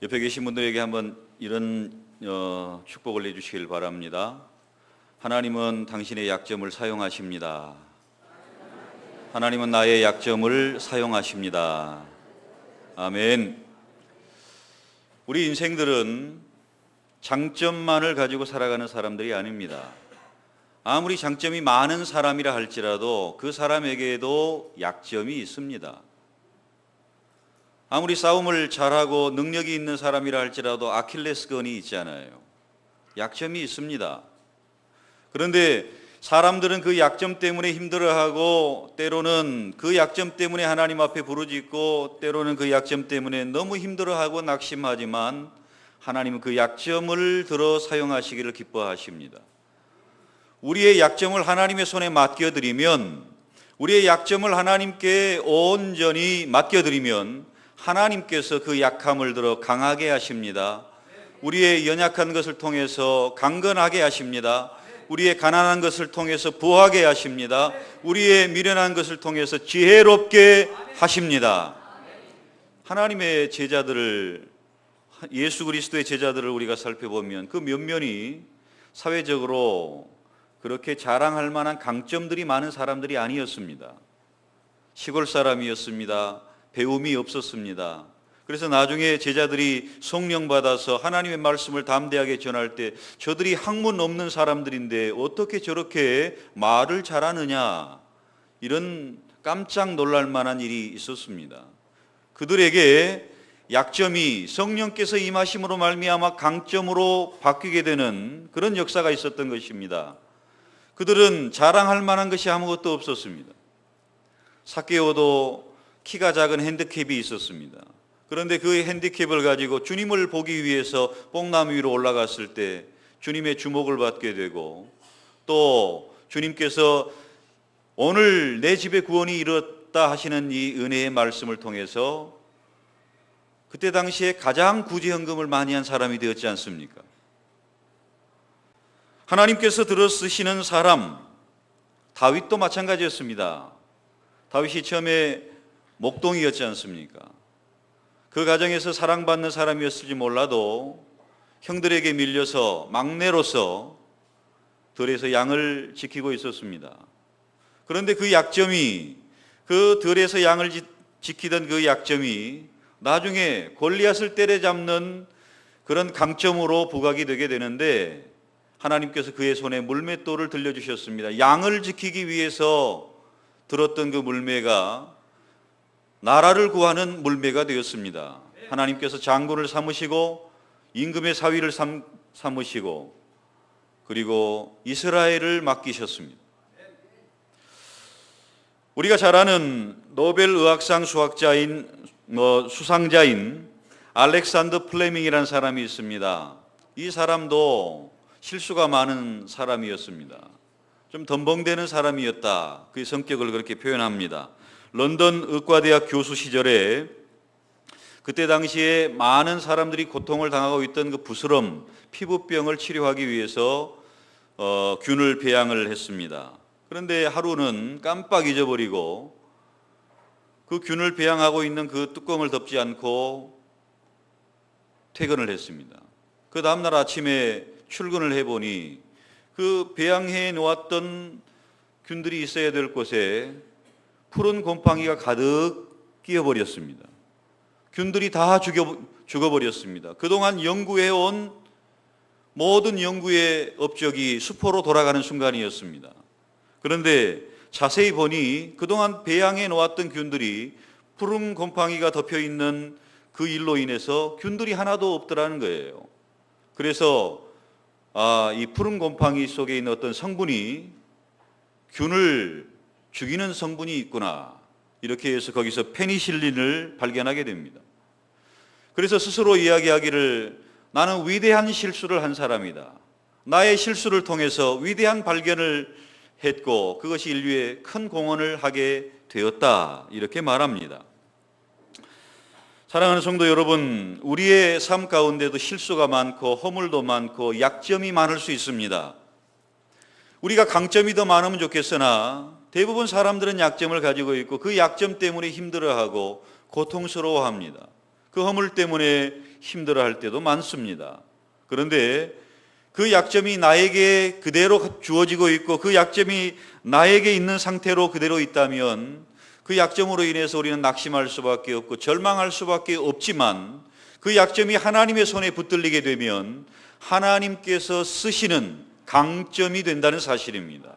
옆에 계신 분들에게 한번 이런 축복을 내주시길 바랍니다. 하나님은 당신의 약점을 사용하십니다. 하나님은 나의 약점을 사용하십니다. 아멘. 우리 인생들은 장점만을 가지고 살아가는 사람들이 아닙니다. 아무리 장점이 많은 사람이라 할지라도 그 사람에게도 약점이 있습니다. 아무리 싸움을 잘하고 능력이 있는 사람이라 할지라도 아킬레스건이 있잖아요. 약점이 있습니다. 그런데 사람들은 그 약점 때문에 힘들어하고 때로는 그 약점 때문에 하나님 앞에 부르짖고 때로는 그 약점 때문에 너무 힘들어하고 낙심하지만 하나님은 그 약점을 들어 사용하시기를 기뻐하십니다. 우리의 약점을 하나님의 손에 맡겨드리면, 우리의 약점을 하나님께 온전히 맡겨드리면 하나님께서 그 약함을 들어 강하게 하십니다. 우리의 연약한 것을 통해서 강건하게 하십니다. 우리의 가난한 것을 통해서 부하게 하십니다. 우리의 미련한 것을 통해서 지혜롭게 하십니다. 하나님의 제자들을, 예수 그리스도의 제자들을 우리가 살펴보면 그 면면이 사회적으로 그렇게 자랑할 만한 강점들이 많은 사람들이 아니었습니다. 시골 사람이었습니다. 배움이 없었습니다. 그래서 나중에 제자들이 성령 받아서 하나님의 말씀을 담대하게 전할 때 저들이 학문 없는 사람들인데 어떻게 저렇게 말을 잘하느냐, 이런 깜짝 놀랄 만한 일이 있었습니다. 그들에게 약점이 성령께서 임하심으로 말미암아 강점으로 바뀌게 되는 그런 역사가 있었던 것입니다. 그들은 자랑할 만한 것이 아무것도 없었습니다. 삭개오도 키가 작은 핸디캡이 있었습니다. 그런데 그 핸디캡을 가지고 주님을 보기 위해서 뽕나무 위로 올라갔을 때 주님의 주목을 받게 되고, 또 주님께서 오늘 내 집에 구원이 이르렀다 하시는 이 은혜의 말씀을 통해서 그때 당시에 가장 구제헌금을 많이 한 사람이 되었지 않습니까? 하나님께서 들어 쓰시는 사람, 다윗도 마찬가지였습니다. 다윗이 처음에 목동이었지 않습니까? 그 가정에서 사랑받는 사람이었을지 몰라도 형들에게 밀려서 막내로서 들에서 양을 지키고 있었습니다. 그런데 그 약점이, 그 들에서 양을 지키던 그 약점이 나중에 골리앗을 때려잡는 그런 강점으로 부각이 되게 되는데, 하나님께서 그의 손에 물맷돌을 들려주셨습니다. 양을 지키기 위해서 들었던 그 물매가 나라를 구하는 물매가 되었습니다. 하나님께서 장군을 삼으시고 임금의 사위를 삼으시고 그리고 이스라엘을 맡기셨습니다. 우리가 잘 아는 노벨 의학상 수상자인 알렉산더 플레밍이라는 사람이 있습니다. 이 사람도 실수가 많은 사람이었습니다. 좀 덤벙대는 사람이었다, 그의 성격을 그렇게 표현합니다. 런던 의과대학 교수 시절에 그때 당시에 많은 사람들이 고통을 당하고 있던 그 부스럼, 피부병을 치료하기 위해서 균을 배양을 했습니다. 그런데 하루는 깜빡 잊어버리고 그 균을 배양하고 있는 그 뚜껑을 덮지 않고 퇴근을 했습니다. 그 다음날 아침에 출근을 해보니 그 배양해 놓았던 균들이 있어야 될 곳에 푸른 곰팡이가 가득 끼어버렸습니다. 균들이 다 죽어버렸습니다. 그동안 연구해온 모든 연구의 업적이 수포로 돌아가는 순간이었습니다. 그런데 자세히 보니 그동안 배양해 놓았던 균들이 푸른 곰팡이가 덮여있는 그 일로 인해서 균들이 하나도 없더라는 거예요. 그래서 이 푸른 곰팡이 속에 있는 어떤 성분이 균을 죽이는 성분이 있구나, 이렇게 해서 거기서 페니실린을 발견하게 됩니다. 그래서 스스로 이야기하기를, 나는 위대한 실수를 한 사람이다. 나의 실수를 통해서 위대한 발견을 했고 그것이 인류에 큰 공헌을 하게 되었다, 이렇게 말합니다. 사랑하는 성도 여러분, 우리의 삶 가운데도 실수가 많고 허물도 많고 약점이 많을 수 있습니다. 우리가 강점이 더 많으면 좋겠으나 대부분 사람들은 약점을 가지고 있고 그 약점 때문에 힘들어하고 고통스러워합니다. 그 허물 때문에 힘들어할 때도 많습니다. 그런데 그 약점이 나에게 그대로 주어지고 있고 그 약점이 나에게 있는 상태로 그대로 있다면 그 약점으로 인해서 우리는 낙심할 수밖에 없고 절망할 수밖에 없지만 그 약점이 하나님의 손에 붙들리게 되면 하나님께서 쓰시는 강점이 된다는 사실입니다.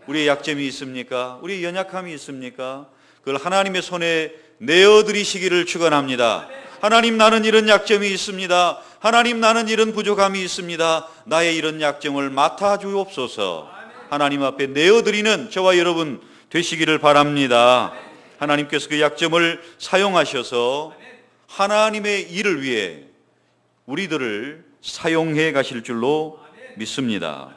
우리의 약점이 있습니까? 우리의 연약함이 있습니까? 그걸 하나님의 손에 내어드리시기를 축원합니다. 하나님, 나는 이런 약점이 있습니다. 하나님, 나는 이런 부족함이 있습니다. 나의 이런 약점을 맡아주옵소서. 하나님 앞에 내어드리는 저와 여러분 되시기를 바랍니다. 하나님께서 그 약점을 사용하셔서 하나님의 일을 위해 우리들을 사용해 가실 줄로 믿습니다.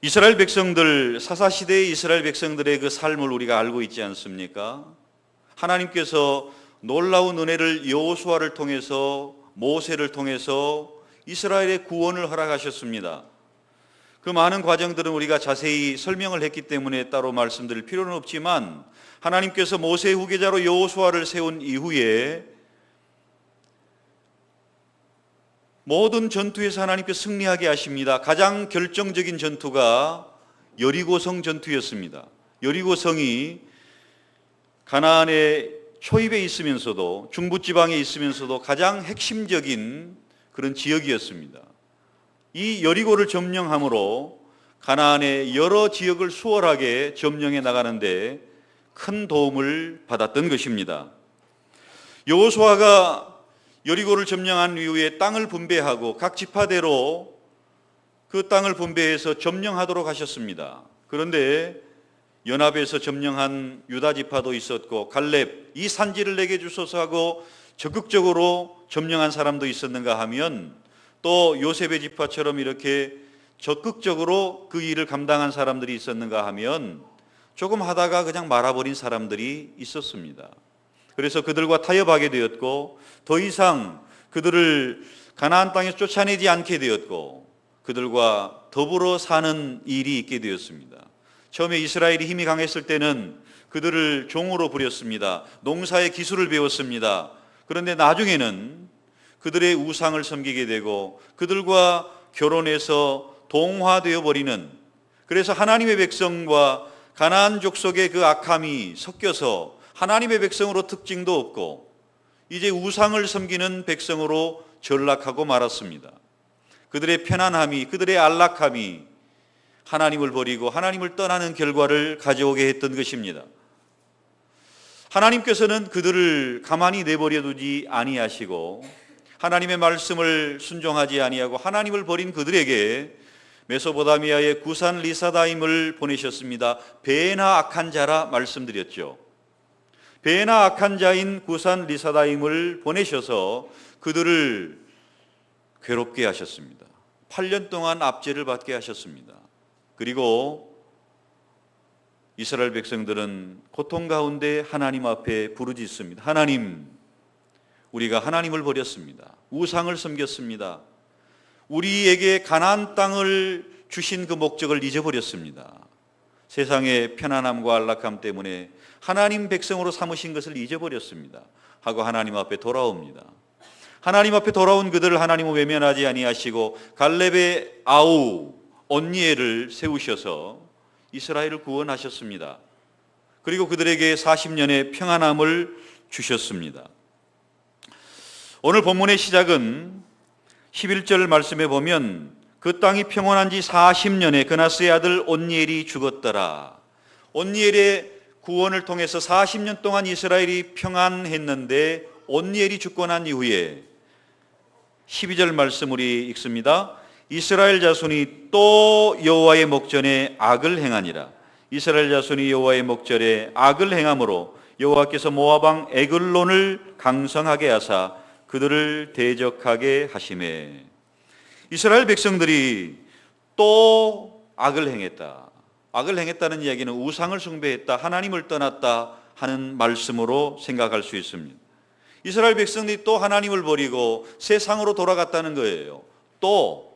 이스라엘 백성들, 사사시대의 이스라엘 백성들의 그 삶을 우리가 알고 있지 않습니까? 하나님께서 놀라운 은혜를 여호수아를 통해서, 모세를 통해서 이스라엘의 구원을 허락하셨습니다. 그 많은 과정들은 우리가 자세히 설명을 했기 때문에 따로 말씀드릴 필요는 없지만 하나님께서 모세의 후계자로 여호수아를 세운 이후에 모든 전투에서 하나님께서 승리하게 하십니다. 가장 결정적인 전투가 여리고성 전투였습니다. 여리고성이 가나안의 초입에 있으면서도 중부지방에 있으면서도 가장 핵심적인 그런 지역이었습니다. 이 여리고를 점령함으로 가나안의 여러 지역을 수월하게 점령해 나가는데 큰 도움을 받았던 것입니다. 여호수아가 여리고를 점령한 이후에 땅을 분배하고 각 지파대로 그 땅을 분배해서 점령하도록 하셨습니다. 그런데 연합에서 점령한 유다 지파도 있었고 갈렙, 이 산지를 내게 주소서 하고 적극적으로 점령한 사람도 있었는가 하면 또 요셉의 지파처럼 이렇게 적극적으로 그 일을 감당한 사람들이 있었는가 하면 조금 하다가 그냥 말아버린 사람들이 있었습니다. 그래서 그들과 타협하게 되었고 더 이상 그들을 가나안 땅에서 쫓아내지 않게 되었고 그들과 더불어 사는 일이 있게 되었습니다. 처음에 이스라엘이 힘이 강했을 때는 그들을 종으로 부렸습니다. 농사의 기술을 배웠습니다. 그런데 나중에는 그들의 우상을 섬기게 되고 그들과 결혼해서 동화되어 버리는, 그래서 하나님의 백성과 가나안 족속의 그 악함이 섞여서 하나님의 백성으로 특징도 없고 이제 우상을 섬기는 백성으로 전락하고 말았습니다. 그들의 편안함이, 그들의 안락함이 하나님을 버리고 하나님을 떠나는 결과를 가져오게 했던 것입니다. 하나님께서는 그들을 가만히 내버려 두지 아니하시고 하나님의 말씀을 순종하지 아니하고 하나님을 버린 그들에게 메소포타미아의 구산 리사다임을 보내셨습니다. 배나 악한 자라 말씀드렸죠. 배나 악한 자인 구산 리사다임을 보내셔서 그들을 괴롭게 하셨습니다. 8년 동안 압제를 받게 하셨습니다. 그리고 이스라엘 백성들은 고통 가운데 하나님 앞에 부르짖습니다. 하나님, 우리가 하나님을 버렸습니다. 우상을 섬겼습니다. 우리에게 가나안 땅을 주신 그 목적을 잊어버렸습니다. 세상의 편안함과 안락함 때문에 하나님 백성으로 삼으신 것을 잊어버렸습니다. 하고 하나님 앞에 돌아옵니다. 하나님 앞에 돌아온 그들을 하나님은 외면하지 아니하시고 갈렙의 아우 온니엘을 세우셔서 이스라엘을 구원하셨습니다. 그리고 그들에게 40년의 평안함을 주셨습니다. 오늘 본문의 시작은 11절 말씀에 보면 그 땅이 평온한 지 40년에 그나스의 아들 온니엘이 죽었더라. 온니엘의 구원을 통해서 40년 동안 이스라엘이 평안했는데 온니엘이 죽고 난 이후에 12절 말씀 우리 읽습니다. 이스라엘 자손이 또 여호와의 목전에 악을 행하니라. 이스라엘 자손이 여호와의 목전에 악을 행함으로 여호와께서 모압 왕 에글론을 강성하게 하사 그들을 대적하게 하시매. 이스라엘 백성들이 또 악을 행했다. 악을 행했다는 이야기는 우상을 숭배했다, 하나님을 떠났다 하는 말씀으로 생각할 수 있습니다. 이스라엘 백성들이 또 하나님을 버리고 세상으로 돌아갔다는 거예요. 또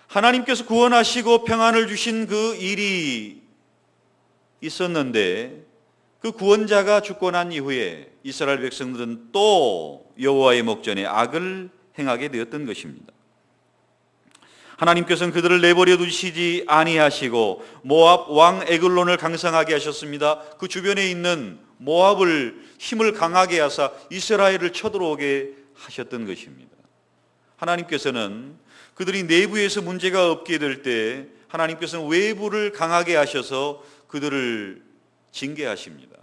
하나님께서 구원하시고 평안을 주신 그 일이 있었는데 그 구원자가 죽고 난 이후에 이스라엘 백성들은 또 여호와의 목전에 악을 행하게 되었던 것입니다. 하나님께서는 그들을 내버려 두시지 아니하시고 모압 왕 에글론을 강성하게 하셨습니다. 그 주변에 있는 모압을 힘을 강하게 하사 이스라엘을 쳐들어오게 하셨던 것입니다. 하나님께서는 그들이 내부에서 문제가 없게 될 때 하나님께서는 외부를 강하게 하셔서 그들을 징계하십니다.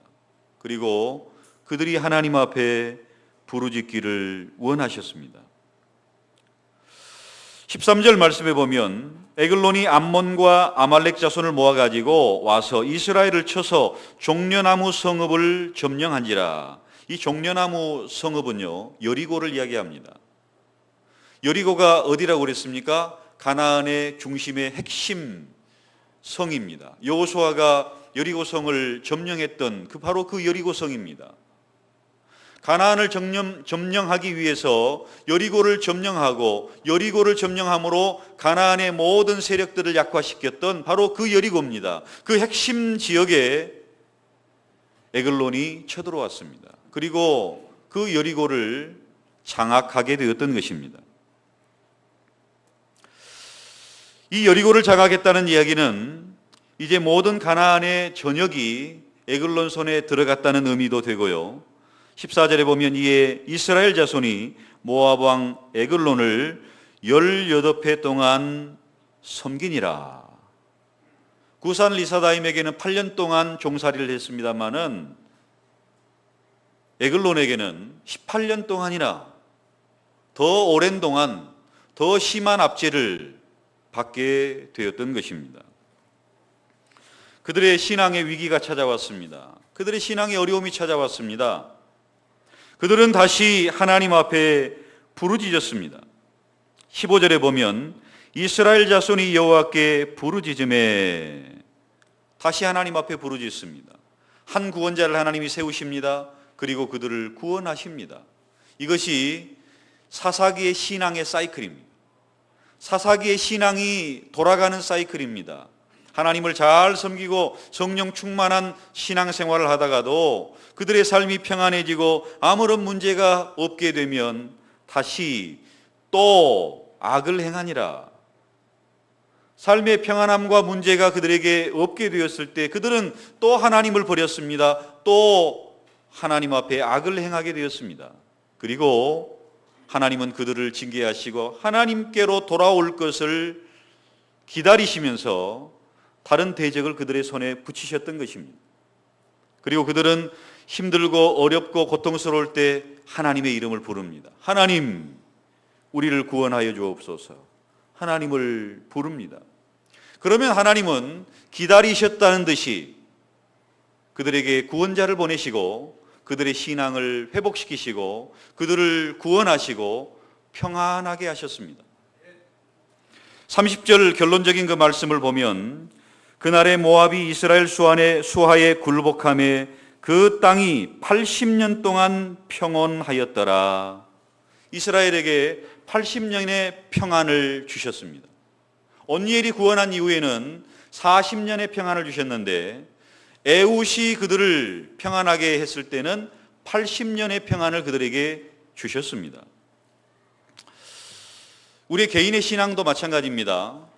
그리고 그들이 하나님 앞에 부르짖기를 원하셨습니다. 13절 말씀에 보면 에글론이 암몬과 아말렉 자손을 모아가지고 와서 이스라엘을 쳐서 종려나무 성읍을 점령한지라. 이 종려나무 성읍은요, 여리고를 이야기합니다. 여리고가 어디라고 그랬습니까? 가나안의 중심의 핵심 성입니다. 여호수아가 여리고 성을 점령했던 바로 그 여리고 성입니다. 가나안을 점령하기 위해서 여리고를 점령하고 여리고를 점령함으로 가나안의 모든 세력들을 약화시켰던 바로 그 여리고입니다. 그 핵심 지역에 에글론이 쳐들어왔습니다. 그리고 그 여리고를 장악하게 되었던 것입니다. 이 여리고를 장악했다는 이야기는 이제 모든 가나안의 전역이 에글론 손에 들어갔다는 의미도 되고요. 14절에 보면 이에 이스라엘 자손이 모압 왕 에글론을 18해 동안 섬기니라. 구산 리사다임에게는 8년 동안 종살이를 했습니다마는 에글론에게는 18년 동안이나 더 오랜 동안 더 심한 압제를 받게 되었던 것입니다. 그들의 신앙의 위기가 찾아왔습니다. 그들의 신앙의 어려움이 찾아왔습니다. 그들은 다시 하나님 앞에 부르짖었습니다. 15절에 보면 이스라엘 자손이 여호와께 부르짖음에 다시 하나님 앞에 부르짖습니다. 한 구원자를 하나님이 세우십니다. 그리고 그들을 구원하십니다. 이것이 사사기의 신앙의 사이클입니다. 사사기의 신앙이 돌아가는 사이클입니다. 하나님을 잘 섬기고 성령 충만한 신앙생활을 하다가도 그들의 삶이 평안해지고 아무런 문제가 없게 되면 다시 또 악을 행하니라. 삶의 평안함과 문제가 그들에게 없게 되었을 때 그들은 또 하나님을 버렸습니다. 또 하나님 앞에 악을 행하게 되었습니다. 그리고 하나님은 그들을 징계하시고 하나님께로 돌아올 것을 기다리시면서 다른 대적을 그들의 손에 붙이셨던 것입니다. 그리고 그들은 힘들고 어렵고 고통스러울 때 하나님의 이름을 부릅니다. 하나님, 우리를 구원하여 주옵소서. 하나님을 부릅니다. 그러면 하나님은 기다리셨다는 듯이 그들에게 구원자를 보내시고 그들의 신앙을 회복시키시고 그들을 구원하시고 평안하게 하셨습니다. 30절 결론적인 그 말씀을 보면 그날에 모압이 이스라엘 수하에 굴복함에 그 땅이 80년 동안 평온하였더라. 이스라엘에게 80년의 평안을 주셨습니다. 온니엘이 구원한 이후에는 40년의 평안을 주셨는데 에훗이 그들을 평안하게 했을 때는 80년의 평안을 그들에게 주셨습니다. 우리 개인의 신앙도 마찬가지입니다.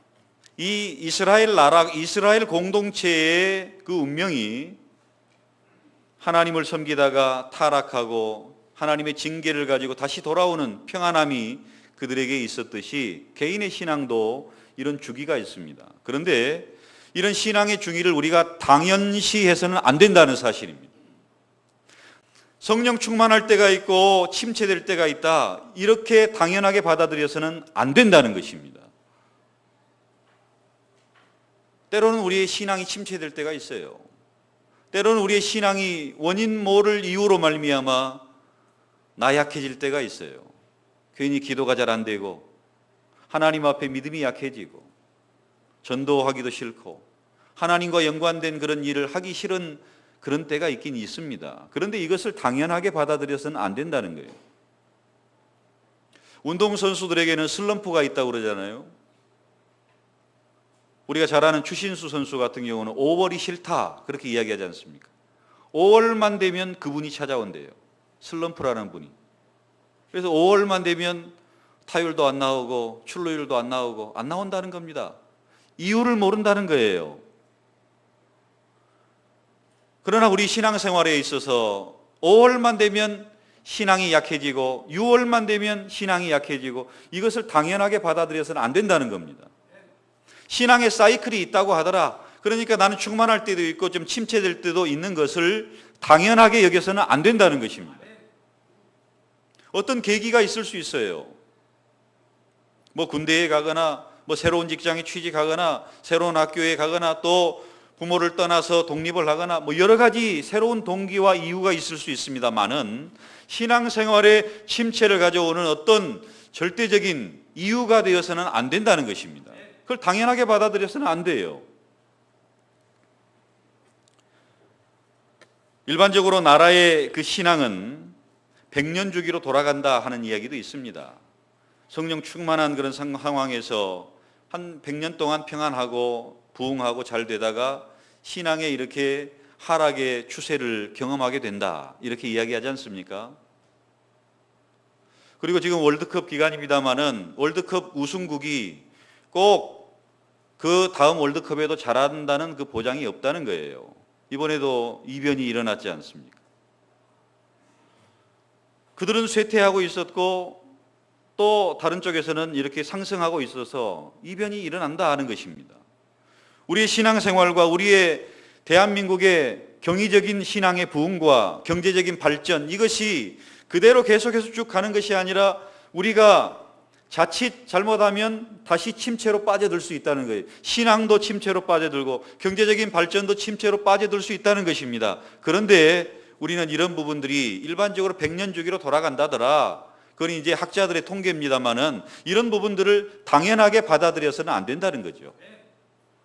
이 이스라엘 나라, 이스라엘 공동체의 그 운명이 하나님을 섬기다가 타락하고 하나님의 징계를 가지고 다시 돌아오는 평안함이 그들에게 있었듯이 개인의 신앙도 이런 주기가 있습니다. 그런데 이런 신앙의 중의를 우리가 당연시해서는 안 된다는 사실입니다. 성령 충만할 때가 있고 침체될 때가 있다. 이렇게 당연하게 받아들여서는 안 된다는 것입니다. 때로는 우리의 신앙이 침체될 때가 있어요. 때로는 우리의 신앙이 원인 모를 이유로 말미암아 나약해질 때가 있어요. 괜히 기도가 잘 안 되고 하나님 앞에 믿음이 약해지고 전도하기도 싫고 하나님과 연관된 그런 일을 하기 싫은 그런 때가 있긴 있습니다. 그런데 이것을 당연하게 받아들여서는 안 된다는 거예요. 운동선수들에게는 슬럼프가 있다고 그러잖아요. 우리가 잘 아는 추신수 선수 같은 경우는 5월이 싫다 그렇게 이야기하지 않습니까? 5월만 되면 그분이 찾아온대요. 슬럼프라는 분이. 그래서 5월만 되면 타율도 안 나오고 출루율도 안 나오고 안 나온다는 겁니다. 이유를 모른다는 거예요. 그러나 우리 신앙생활에 있어서 5월만 되면 신앙이 약해지고 6월만 되면 신앙이 약해지고 이것을 당연하게 받아들여서는 안 된다는 겁니다. 신앙의 사이클이 있다고 하더라. 그러니까 나는 충만할 때도 있고 좀 침체될 때도 있는 것을 당연하게 여겨서는 안 된다는 것입니다. 어떤 계기가 있을 수 있어요. 뭐 군대에 가거나 뭐 새로운 직장에 취직하거나 새로운 학교에 가거나 또 부모를 떠나서 독립을 하거나 뭐 여러 가지 새로운 동기와 이유가 있을 수 있습니다만은 신앙생활에 침체를 가져오는 어떤 절대적인 이유가 되어서는 안 된다는 것입니다. 그걸 당연하게 받아들여서는 안 돼요. 일반적으로 나라의 그 신앙은 100년 주기로 돌아간다 하는 이야기도 있습니다. 성령 충만한 그런 상황에서 한 100년 동안 평안하고 부흥하고 잘 되다가 신앙에 이렇게 하락의 추세를 경험하게 된다. 이렇게 이야기하지 않습니까? 그리고 지금 월드컵 기간입니다마는 월드컵 우승국이 꼭 그 다음 월드컵에도 잘한다는 그 보장이 없다는 거예요. 이번에도 이변이 일어났지 않습니까? 그들은 쇠퇴하고 있었고 또 다른 쪽에서는 이렇게 상승하고 있어서 이변이 일어난다 하는 것입니다. 우리의 신앙생활과 우리의 대한민국의 경이적인 신앙의 부흥과 경제적인 발전 이것이 그대로 계속해서 쭉 가는 것이 아니라 우리가 자칫 잘못하면 다시 침체로 빠져들 수 있다는 거예요. 신앙도 침체로 빠져들고 경제적인 발전도 침체로 빠져들 수 있다는 것입니다. 그런데 우리는 이런 부분들이 일반적으로 100년 주기로 돌아간다더라. 그건 이제 학자들의 통계입니다만은 이런 부분들을 당연하게 받아들여서는 안 된다는 거죠.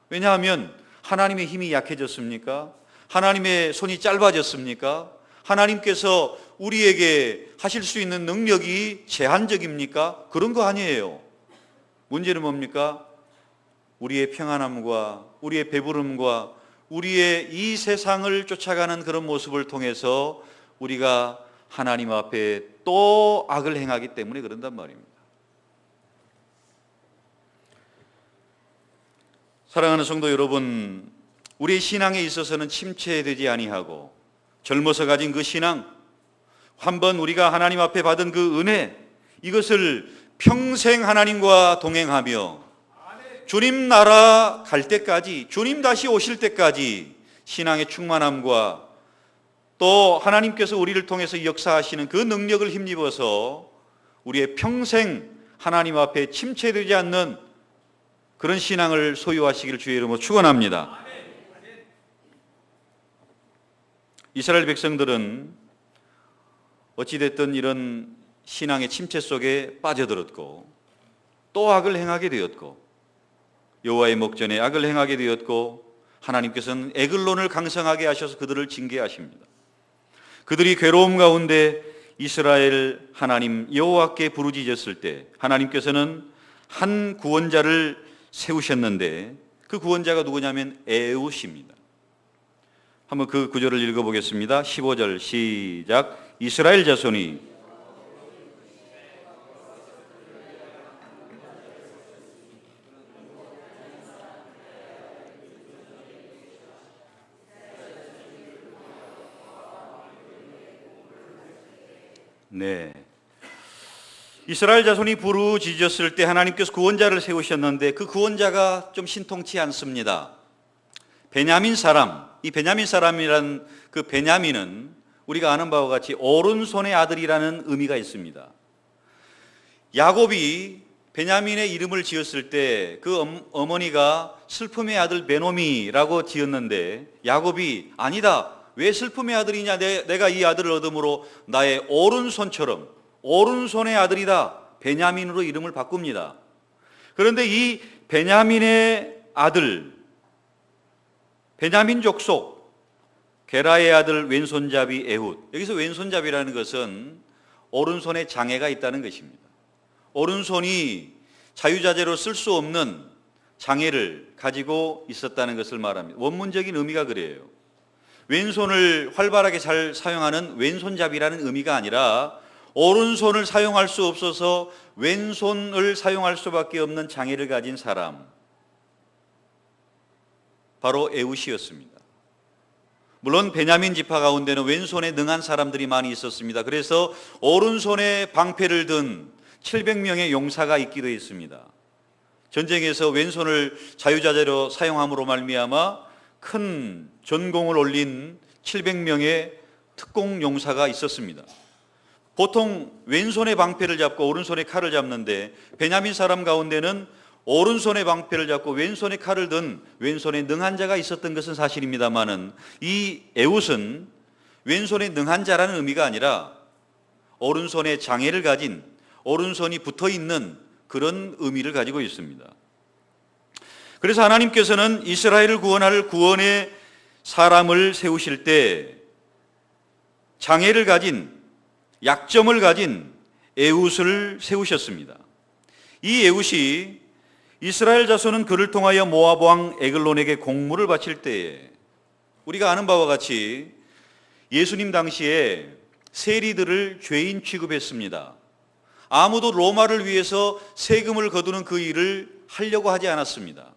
왜냐하면 하나님의 힘이 약해졌습니까? 하나님의 손이 짧아졌습니까? 하나님께서 우리에게 하실 수 있는 능력이 제한적입니까? 그런 거 아니에요. 문제는 뭡니까? 우리의 평안함과 우리의 배부름과 우리의 이 세상을 쫓아가는 그런 모습을 통해서 우리가 하나님 앞에 또 악을 행하기 때문에 그런단 말입니다. 사랑하는 성도 여러분, 우리의 신앙에 있어서는 침체되지 아니하고 젊어서 가진 그 신앙, 한번 우리가 하나님 앞에 받은 그 은혜, 이것을 평생 하나님과 동행하며 주님 나라 갈 때까지, 주님 다시 오실 때까지 신앙의 충만함과 또 하나님께서 우리를 통해서 역사하시는 그 능력을 힘입어서 우리의 평생 하나님 앞에 침체되지 않는 그런 신앙을 소유하시기를 주의 이름으로 축원합니다. 이스라엘 백성들은 어찌됐든 이런 신앙의 침체 속에 빠져들었고 또 악을 행하게 되었고 여호와의 목전에 악을 행하게 되었고 하나님께서는 에글론을 강성하게 하셔서 그들을 징계하십니다. 그들이 괴로움 가운데 이스라엘 하나님 여호와께 부르짖었을 때 하나님께서는 한 구원자를 세우셨는데 그 구원자가 누구냐면 에훗입니다. 한번 그 구절을 읽어보겠습니다. 15절 시작. 이스라엘 자손이 네. 이스라엘 자손이 부르짖었을 때 하나님께서 구원자를 세우셨는데 그 구원자가 좀 신통치 않습니다. 베냐민 사람, 이 베냐민 사람이란 그 베냐민은 우리가 아는 바와 같이 오른손의 아들이라는 의미가 있습니다. 야곱이 베냐민의 이름을 지었을 때 그 어머니가 슬픔의 아들 베노미라고 지었는데 야곱이 아니다. 왜 슬픔의 아들이냐? 내가 이 아들을 얻음으로 나의 오른손처럼 오른손의 아들이다. 베냐민으로 이름을 바꿉니다. 그런데 이 베냐민의 아들, 베냐민 족속 게라의 아들 왼손잡이 에훗. 여기서 왼손잡이라는 것은 오른손에 장애가 있다는 것입니다. 오른손이 자유자재로 쓸 수 없는 장애를 가지고 있었다는 것을 말합니다. 원문적인 의미가 그래요. 왼손을 활발하게 잘 사용하는 왼손잡이라는 의미가 아니라 오른손을 사용할 수 없어서 왼손을 사용할 수밖에 없는 장애를 가진 사람, 바로 에웃이었습니다. 물론 베냐민 지파 가운데는 왼손에 능한 사람들이 많이 있었습니다. 그래서 오른손에 방패를 든 700명의 용사가 있기도 했습니다. 전쟁에서 왼손을 자유자재로 사용함으로 말미암아 큰 전공을 올린 700명의 특공 용사가 있었습니다. 보통 왼손에 방패를 잡고 오른손에 칼을 잡는데 베냐민 사람 가운데는 오른손에 방패를 잡고 왼손에 칼을 든 왼손에 능한 자가 있었던 것은 사실입니다마는 이 에웃은 왼손에 능한 자라는 의미가 아니라 오른손에 장애를 가진, 오른손이 붙어 있는 그런 의미를 가지고 있습니다. 그래서 하나님께서는 이스라엘을 구원할 구원의 사람을 세우실 때 장애를 가진, 약점을 가진 에웃을 세우셨습니다. 이 에웃이 이스라엘 자손은 그를 통하여 모압 왕 에글론에게 공물을 바칠 때에 우리가 아는 바와 같이 예수님 당시에 세리들을 죄인 취급했습니다. 아무도 로마를 위해서 세금을 거두는 그 일을 하려고 하지 않았습니다.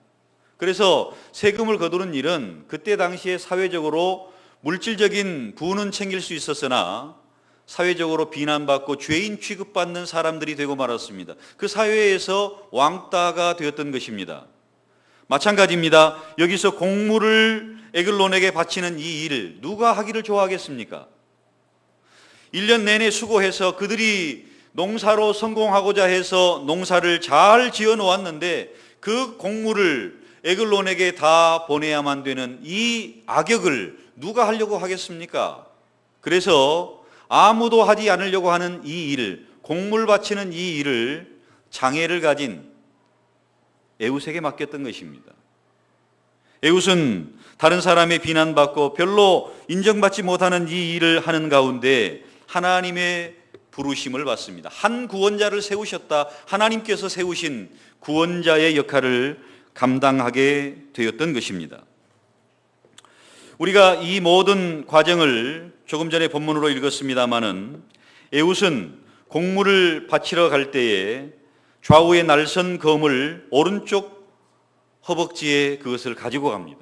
그래서 세금을 거두는 일은 그때 당시에 사회적으로 물질적인 부는 챙길 수 있었으나 사회적으로 비난받고 죄인 취급받는 사람들이 되고 말았습니다. 그 사회에서 왕따가 되었던 것입니다. 마찬가지입니다. 여기서 공물을 에글론에게 바치는 이 일을 누가 하기를 좋아하겠습니까? 1년 내내 수고해서 그들이 농사로 성공하고자 해서 농사를 잘 지어 놓았는데 그 공물을 에글론에게 다 보내야만 되는 이 악역을 누가 하려고 하겠습니까? 그래서 아무도 하지 않으려고 하는 이 일, 공물 바치는 이 일을 장애를 가진 에웃에게 맡겼던 것입니다. 에웃은 다른 사람의 비난받고 별로 인정받지 못하는 이 일을 하는 가운데 하나님의 부르심을 받습니다. 한 구원자를 세우셨다. 하나님께서 세우신 구원자의 역할을 감당하게 되었던 것입니다. 우리가 이 모든 과정을 조금 전에 본문으로 읽었습니다마는 에웃은 공물을 바치러 갈 때에 좌우의 날선 검을 오른쪽 허벅지에 그것을 가지고 갑니다.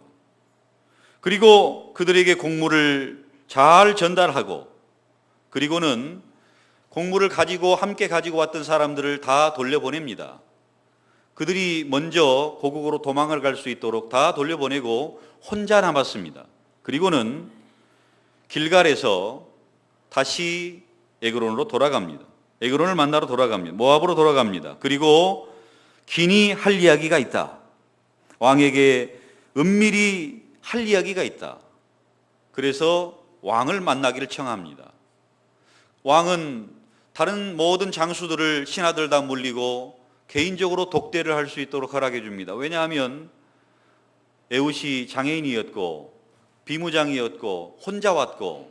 그리고 그들에게 공물을 잘 전달하고 그리고는 공물을 가지고 함께 가지고 왔던 사람들을 다 돌려보냅니다. 그들이 먼저 고국으로 도망을 갈 수 있도록 다 돌려보내고 혼자 남았습니다. 그리고는 길갈에서 다시 에그론으로 돌아갑니다. 에그론을 만나러 돌아갑니다. 모압으로 돌아갑니다. 그리고 긴히 할 이야기가 있다. 왕에게 은밀히 할 이야기가 있다. 그래서 왕을 만나기를 청합니다. 왕은 다른 모든 장수들을 신하들 다 물리고 개인적으로 독대를 할 수 있도록 허락해 줍니다. 왜냐하면 에웃이 장애인이었고 비무장이었고 혼자 왔고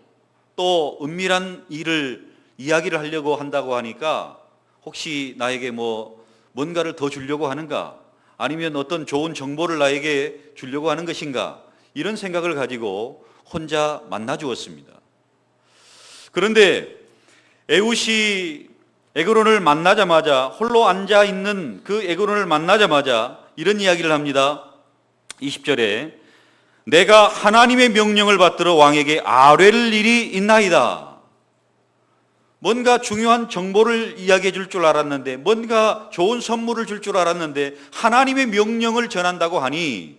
또 은밀한 일을 이야기를 하려고 한다고 하니까 혹시 나에게 뭔가를 더 주려고 하는가? 아니면 어떤 좋은 정보를 나에게 주려고 하는 것인가? 이런 생각을 가지고 혼자 만나 주었습니다. 그런데 에웃이 에그론을 만나자마자 홀로 앉아 있는 그 에그론을 만나자마자 이런 이야기를 합니다. 20절에 내가 하나님의 명령을 받들어 왕에게 아뢰를 일이 있나이다. 뭔가 중요한 정보를 이야기해 줄 줄 알았는데, 뭔가 좋은 선물을 줄 줄 알았는데 하나님의 명령을 전한다고 하니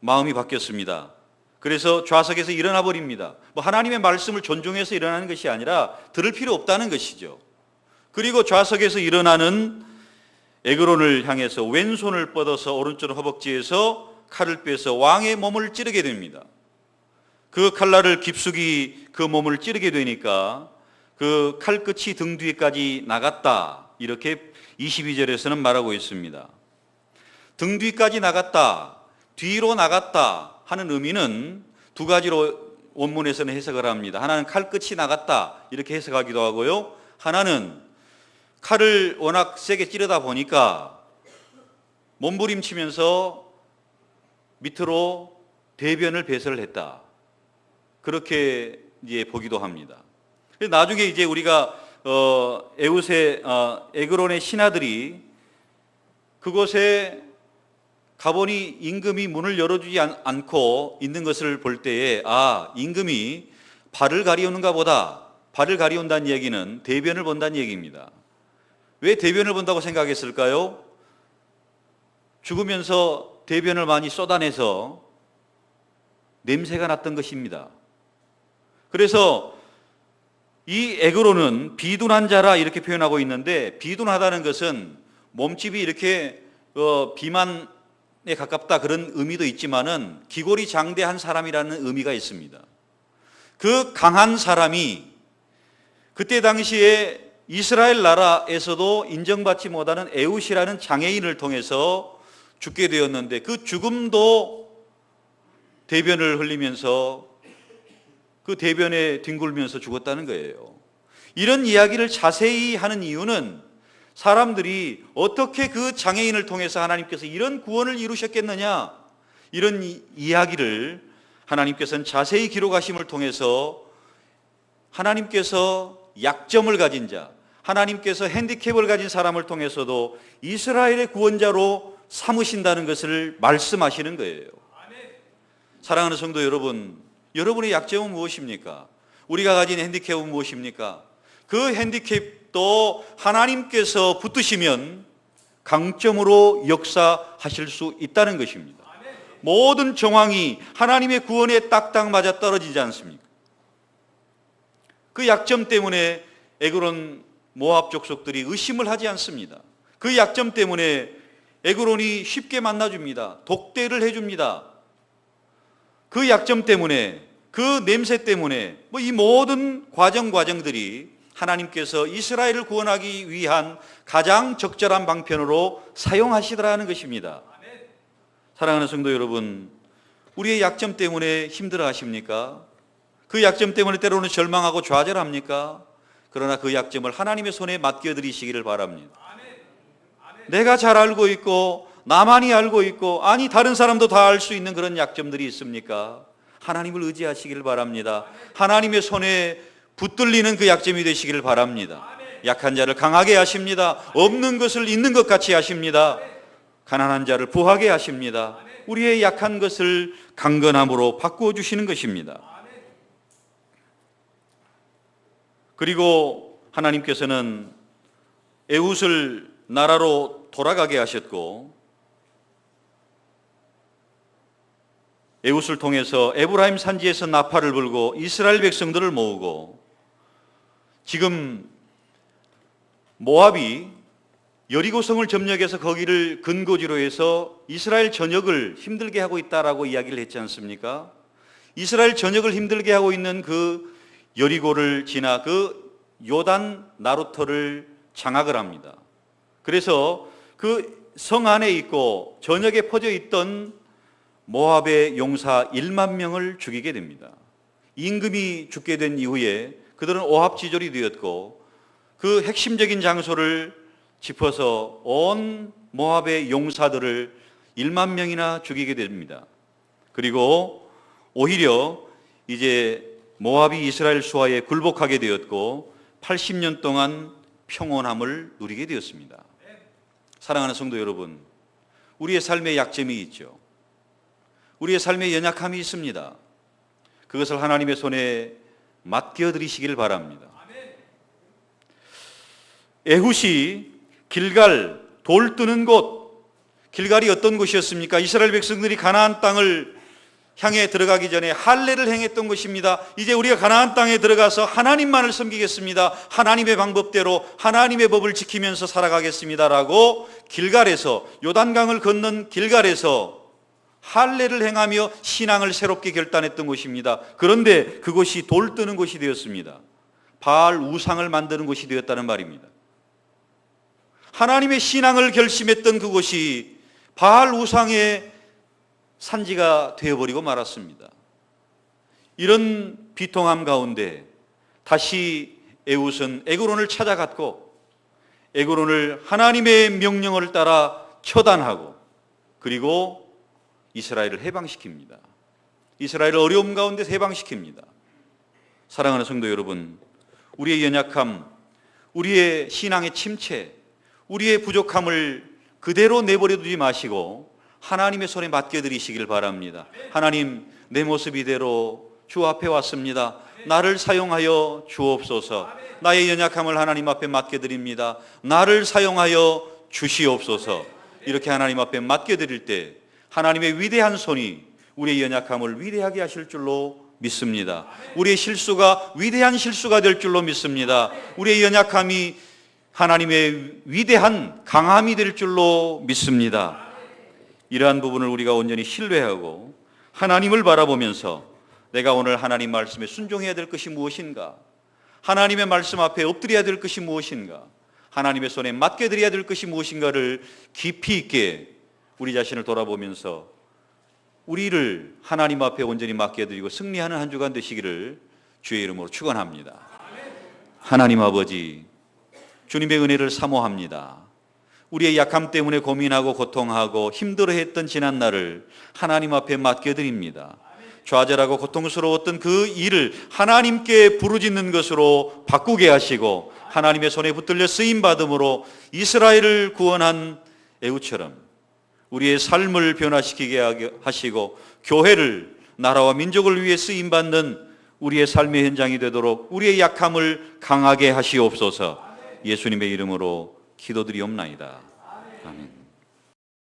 마음이 바뀌었습니다. 그래서 좌석에서 일어나 버립니다. 하나님의 말씀을 존중해서 일어나는 것이 아니라 들을 필요 없다는 것이죠. 그리고 좌석에서 일어나는 에그론을 향해서 왼손을 뻗어서 오른쪽 허벅지에서 칼을 빼서 왕의 몸을 찌르게 됩니다. 그 칼날을 깊숙이 그 몸을 찌르게 되니까 그 칼끝이 등 뒤까지 나갔다. 이렇게 22절에서는 말하고 있습니다. 등 뒤까지 나갔다, 뒤로 나갔다 하는 의미는 두 가지로 원문에서는 해석을 합니다. 하나는 칼끝이 나갔다 이렇게 해석하기도 하고요. 하나는 칼을 워낙 세게 찌르다 보니까 몸부림치면서 밑으로 대변을 배설을 했다. 그렇게 이제 보기도 합니다. 나중에 이제 우리가 에그론의 신하들이 그곳에 가보니 임금이 문을 열어주지 않고 있는 것을 볼 때에 임금이 발을 가리우는가 보다. 발을 가리운다는 얘기는 대변을 본다는 얘기입니다. 왜 대변을 본다고 생각했을까요? 죽으면서 대변을 많이 쏟아내서 냄새가 났던 것입니다. 그래서 이 에그론은 비둔한 자라 이렇게 표현하고 있는데, 비둔하다는 것은 몸집이 이렇게 비만에 가깝다 그런 의미도 있지만은 기골이 장대한 사람이라는 의미가 있습니다. 그 강한 사람이 그때 당시에 이스라엘 나라에서도 인정받지 못하는 에웃이라는 장애인을 통해서 죽게 되었는데, 그 죽음도 대변을 흘리면서 그 대변에 뒹굴면서 죽었다는 거예요. 이런 이야기를 자세히 하는 이유는 사람들이 어떻게 그 장애인을 통해서 하나님께서 이런 구원을 이루셨겠느냐, 이런 이야기를 하나님께서는 자세히 기록하심을 통해서 하나님께서 약점을 가진 자, 하나님께서 핸디캡을 가진 사람을 통해서도 이스라엘의 구원자로 삼으신다는 것을 말씀하시는 거예요. 사랑하는 성도 여러분, 여러분의 약점은 무엇입니까? 우리가 가진 핸디캡은 무엇입니까? 그 핸디캡도 하나님께서 붙드시면 강점으로 역사하실 수 있다는 것입니다. 모든 정황이 하나님의 구원에 딱딱 맞아 떨어지지 않습니까? 그 약점 때문에 에그론 모압 족속들이 의심을 하지 않습니다. 그 약점 때문에 에그론이 쉽게 만나줍니다. 독대를 해줍니다. 그 약점 때문에, 그 냄새 때문에 이 모든 과정들이 하나님께서 이스라엘을 구원하기 위한 가장 적절한 방편으로 사용하시더라는 것입니다. 사랑하는 성도 여러분, 우리의 약점 때문에 힘들어 하십니까? 그 약점 때문에 때로는 절망하고 좌절합니까? 그러나 그 약점을 하나님의 손에 맡겨드리시기를 바랍니다. 내가 잘 알고 있고 나만이 알고 있고 다른 사람도 다 알 수 있는 그런 약점들이 있습니까? 하나님을 의지하시기를 바랍니다. 하나님의 손에 붙들리는 그 약점이 되시기를 바랍니다. 약한 자를 강하게 하십니다. 없는 것을 있는 것 같이 하십니다. 가난한 자를 부하게 하십니다. 우리의 약한 것을 강건함으로 바꾸어 주시는 것입니다. 그리고 하나님께서는 에웃을 나라로 돌아가게 하셨고, 에웃을 통해서 에브라임 산지에서 나팔을 불고 이스라엘 백성들을 모으고, 지금 모압이 여리고성을 점령해서 거기를 근거지로 해서 이스라엘 전역을 힘들게 하고 있다라고 이야기를 했지 않습니까? 이스라엘 전역을 힘들게 하고 있는 그 여리고를 지나 그 요단 나루터를 장악을 합니다. 그래서 그 성 안에 있고 전역에 퍼져 있던 모압의 용사 1만 명을 죽이게 됩니다. 임금이 죽게 된 이후에 그들은 오합지졸이 되었고, 그 핵심적인 장소를 짚어서 온 모압의 용사들을 1만 명이나 죽이게 됩니다. 그리고 오히려 이제 모압이 이스라엘 수하에 굴복하게 되었고 80년 동안 평온함을 누리게 되었습니다. 사랑하는 성도 여러분, 우리의 삶에 약점이 있죠. 우리의 삶에 연약함이 있습니다. 그것을 하나님의 손에 맡겨드리시길 바랍니다. 에훗이 길갈, 돌 뜨는 곳, 길갈이 어떤 곳이었습니까? 이스라엘 백성들이 가나안 땅을 향해 들어가기 전에 할례를 행했던 것입니다. 이제 우리가 가나안 땅에 들어가서 하나님만을 섬기겠습니다. 하나님의 방법대로 하나님의 법을 지키면서 살아가겠습니다라고 길갈에서, 요단강을 건넌 길갈에서 할례를 행하며 신앙을 새롭게 결단했던 곳입니다. 그런데 그곳이 돌 뜨는 곳이 되었습니다. 바알 우상을 만드는 곳이 되었다는 말입니다. 하나님의 신앙을 결심했던 그곳이 바알 우상의 산지가 되어버리고 말았습니다. 이런 비통함 가운데 다시 에웃은 에그론을 찾아갔고, 에그론을 하나님의 명령을 따라 처단하고, 그리고 이스라엘을 해방시킵니다. 이스라엘을 어려움 가운데 해방시킵니다. 사랑하는 성도 여러분, 우리의 연약함, 우리의 신앙의 침체, 우리의 부족함을 그대로 내버려 두지 마시고 하나님의 손에 맡겨드리시길 바랍니다. 하나님, 내 모습 이대로 주 앞에 왔습니다. 나를 사용하여 주옵소서. 나의 연약함을 하나님 앞에 맡겨드립니다. 나를 사용하여 주시옵소서. 이렇게 하나님 앞에 맡겨드릴 때 하나님의 위대한 손이 우리의 연약함을 위대하게 하실 줄로 믿습니다. 우리의 실수가 위대한 실수가 될 줄로 믿습니다. 우리의 연약함이 하나님의 위대한 강함이 될 줄로 믿습니다. 이러한 부분을 우리가 온전히 신뢰하고 하나님을 바라보면서 내가 오늘 하나님 말씀에 순종해야 될 것이 무엇인가, 하나님의 말씀 앞에 엎드려야 될 것이 무엇인가, 하나님의 손에 맡겨드려야 될 것이 무엇인가를 깊이 있게 우리 자신을 돌아보면서 우리를 하나님 앞에 온전히 맡겨드리고 승리하는 한 주간 되시기를 주의 이름으로 축원합니다. 하나님 아버지, 주님의 은혜를 사모합니다. 우리의 약함 때문에 고민하고 고통하고 힘들어했던 지난날을 하나님 앞에 맡겨드립니다. 좌절하고 고통스러웠던 그 일을 하나님께 부르짖는 것으로 바꾸게 하시고 하나님의 손에 붙들려 쓰임받음으로 이스라엘을 구원한 에후처럼 우리의 삶을 변화시키게 하시고 교회를, 나라와 민족을 위해 쓰임받는 우리의 삶의 현장이 되도록 우리의 약함을 강하게 하시옵소서. 예수님의 이름으로 기도드리옵나이다.